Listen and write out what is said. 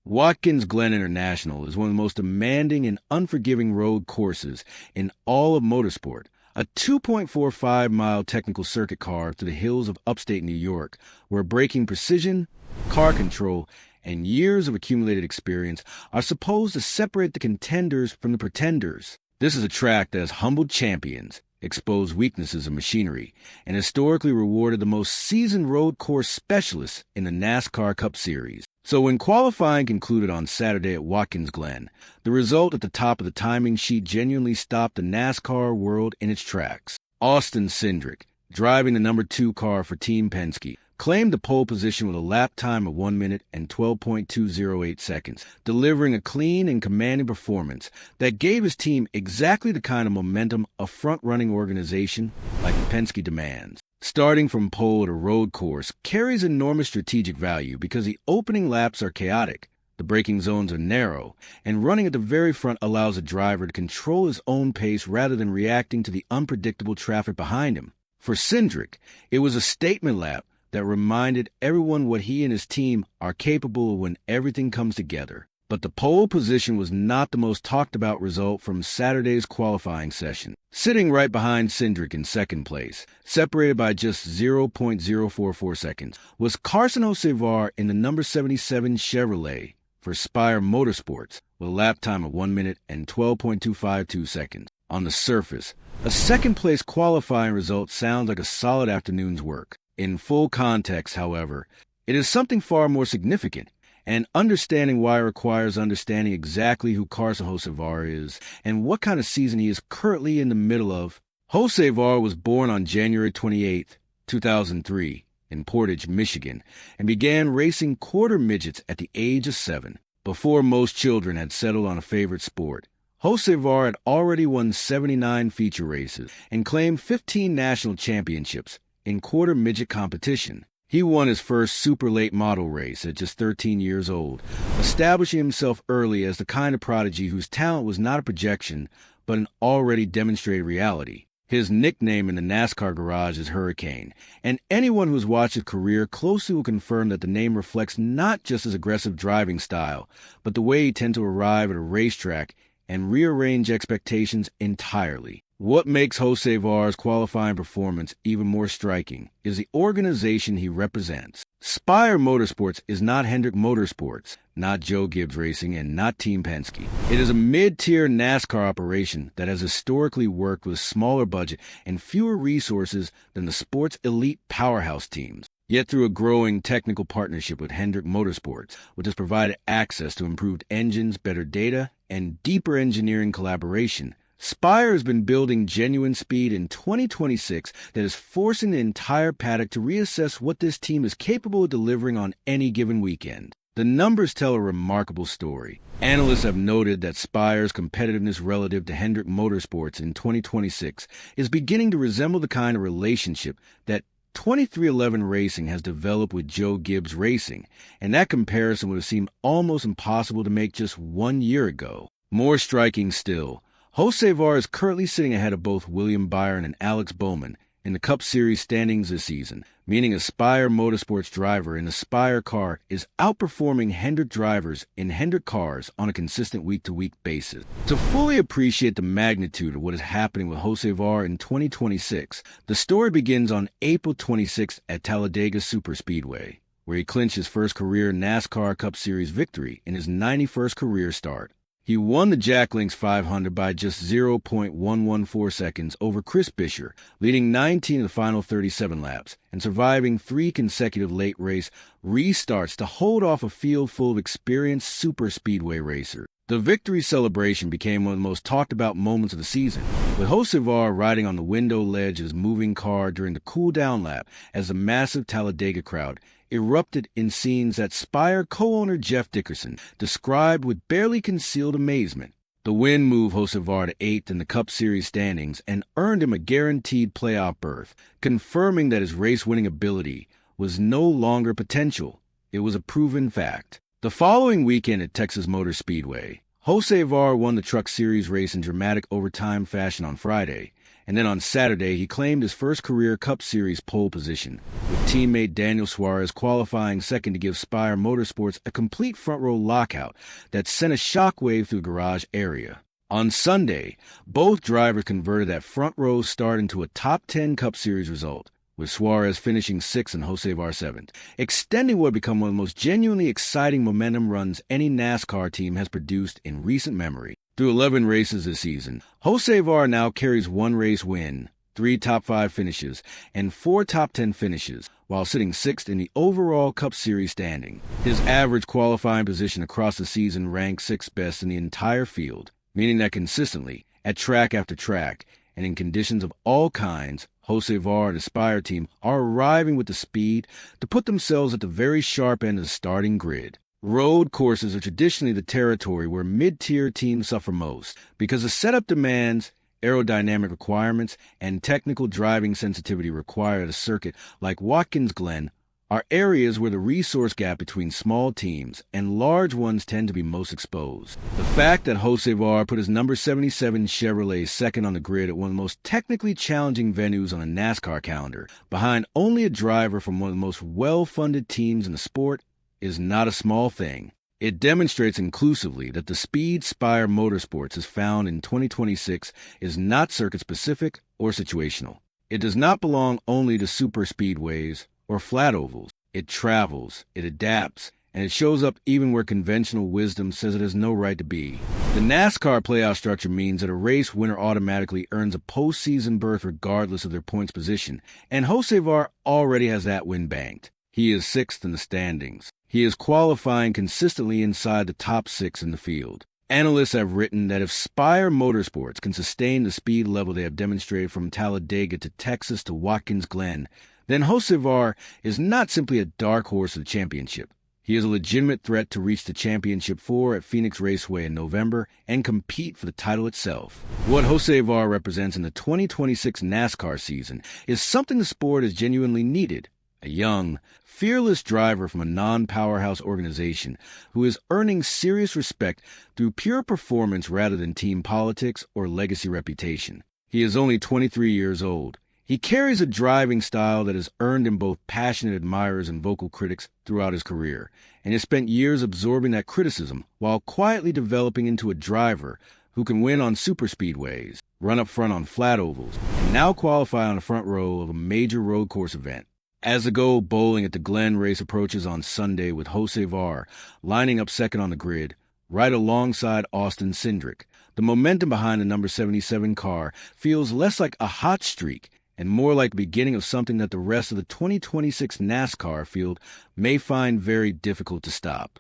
Watkins Glen International is one of the most demanding and unforgiving road courses in all of motorsport. A 2.45-mile technical circuit car through the hills of upstate New York, where braking precision, car control, and years of accumulated experience are supposed to separate the contenders from the pretenders. This is a track that has humbled champions, exposed weaknesses of machinery, and historically rewarded the most seasoned road course specialists in the NASCAR Cup Series. So when qualifying concluded on Saturday at Watkins Glen, the result at the top of the timing sheet genuinely stopped the NASCAR world in its tracks. Austin Cindric, driving the number 2 car for Team Penske, claimed the pole position with a lap time of 1 minute and 12.208 seconds, delivering a clean and commanding performance that gave his team exactly the kind of momentum a front-running organization like Penske demands. Starting from pole at a road course carries enormous strategic value because the opening laps are chaotic, the braking zones are narrow, and running at the very front allows a driver to control his own pace rather than reacting to the unpredictable traffic behind him. For Cindric, it was a statement lap that reminded everyone what he and his team are capable of when everything comes together. But the pole position was not the most talked about result from Saturday's qualifying session. Sitting right behind Cindric in second place, separated by just 0.044 seconds, was Carson Hocevar in the number 77 Chevrolet for Spire Motorsports with a lap time of 1 minute and 12.252 seconds. On the surface, a second-place qualifying result sounds like a solid afternoon's work. In full context, however, it is something far more significant, and understanding why requires understanding exactly who Carson Hocevar is and what kind of season he is currently in the middle of. Hocevar was born on January 28, 2003, in Portage, Michigan, and began racing quarter midgets at the age of 7, before most children had settled on a favorite sport. Hocevar had already won 79 feature races and claimed 15 national championships in quarter midget competition. He won his first super late model race at just 13 years old, establishing himself early as the kind of prodigy whose talent was not a projection, but an already demonstrated reality. His nickname in the NASCAR garage is Hurricane, and anyone who has watched his career closely will confirm that the name reflects not just his aggressive driving style, but the way he tends to arrive at a racetrack and rearrange expectations entirely. What makes Hocevar's qualifying performance even more striking is the organization he represents. Spire Motorsports is not Hendrick Motorsports, not Joe Gibbs Racing, and not Team Penske. It is a mid-tier NASCAR operation that has historically worked with a smaller budget and fewer resources than the sport's elite powerhouse teams. Yet through a growing technical partnership with Hendrick Motorsports, which has provided access to improved engines, better data, and deeper engineering collaboration, Spire has been building genuine speed in 2026 that is forcing the entire paddock to reassess what this team is capable of delivering on any given weekend. The numbers tell a remarkable story. Analysts have noted that Spire's competitiveness relative to Hendrick Motorsports in 2026 is beginning to resemble the kind of relationship that 2311 Racing has developed with Joe Gibbs Racing, and that comparison would have seemed almost impossible to make just 1 year ago. More striking still, Hocevar is currently sitting ahead of both William Byron and Alex Bowman in the Cup Series standings this season, meaning a Spire Motorsports driver in a Spire car is outperforming Hendrick drivers in Hendrick cars on a consistent week-to-week basis. To fully appreciate the magnitude of what is happening with Hocevar in 2026, the story begins on April 26th at Talladega Superspeedway, where he clinched his first career NASCAR Cup Series victory in his 91st career start. He won the Jack Links 500 by just 0.114 seconds over Chris Buescher, leading 19 of the final 37 laps, and surviving 3 consecutive late race restarts to hold off a field full of experienced superspeedway racers. The victory celebration became one of the most talked about moments of the season, with Hocevar riding on the window ledge of his moving car during the cool-down lap as the massive Talladega crowd erupted in scenes that Spire co-owner Jeff Dickerson described with barely concealed amazement. The win moved Hocevar to 8th in the Cup Series standings and earned him a guaranteed playoff berth, confirming that his race-winning ability was no longer potential. It was a proven fact. The following weekend at Texas Motor Speedway, Hocevar won the Truck Series race in dramatic overtime fashion on Friday, And then on Saturday, he claimed his first career Cup Series pole position, with teammate Daniel Suarez qualifying second to give Spire Motorsports a complete front-row lockout that sent a shockwave through the garage area. On Sunday, both drivers converted that front-row start into a top 10 Cup Series result, with Suarez finishing 6th and Hocevar 7th, extending what would become one of the most genuinely exciting momentum runs any NASCAR team has produced in recent memory. Through 11 races this season, Hocevar now carries 1 race win, 3 top 5 finishes, and 4 top 10 finishes, while sitting 6th in the overall Cup Series standing. His average qualifying position across the season ranks 6th best in the entire field, meaning that consistently, at track after track, and in conditions of all kinds, Hocevar and the Spire team are arriving with the speed to put themselves at the very sharp end of the starting grid. Road courses are traditionally the territory where mid-tier teams suffer most because the setup demands, aerodynamic requirements, and technical driving sensitivity required at a circuit like Watkins Glen are areas where the resource gap between small teams and large ones tend to be most exposed. The fact that Hocevar put his number 77 Chevrolet second on the grid at one of the most technically challenging venues on a NASCAR calendar, behind only a driver from one of the most well-funded teams in the sport, is not a small thing. It demonstrates inclusively that the speed Spire Motorsports has found in 2026 is not circuit-specific or situational. It does not belong only to super speedways or flat ovals. It travels, it adapts, and it shows up even where conventional wisdom says it has no right to be. The NASCAR playoff structure means that a race winner automatically earns a postseason berth regardless of their points position, and Hocevar already has that win banked. He is 6th in the standings. He is qualifying consistently inside the top 6 in the field. Analysts have written that if Spire Motorsports can sustain the speed level they have demonstrated from Talladega to Texas to Watkins Glen, then Hocevar is not simply a dark horse of the championship. He is a legitimate threat to reach the Championship 4 at Phoenix Raceway in November and compete for the title itself. What Hocevar represents in the 2026 NASCAR season is something the sport has genuinely needed. A young, fearless driver from a non-powerhouse organization who is earning serious respect through pure performance rather than team politics or legacy reputation. He is only 23 years old. He carries a driving style that has earned him both passionate admirers and vocal critics throughout his career, and has spent years absorbing that criticism while quietly developing into a driver who can win on superspeedways, run up front on flat ovals, and now qualify on the front row of a major road course event. As the Go Bowling at the Glen race approaches on Sunday with Hocevar lining up second on the grid, right alongside Austin Cindric, the momentum behind the number 77 car feels less like a hot streak and more like the beginning of something that the rest of the 2026 NASCAR field may find very difficult to stop.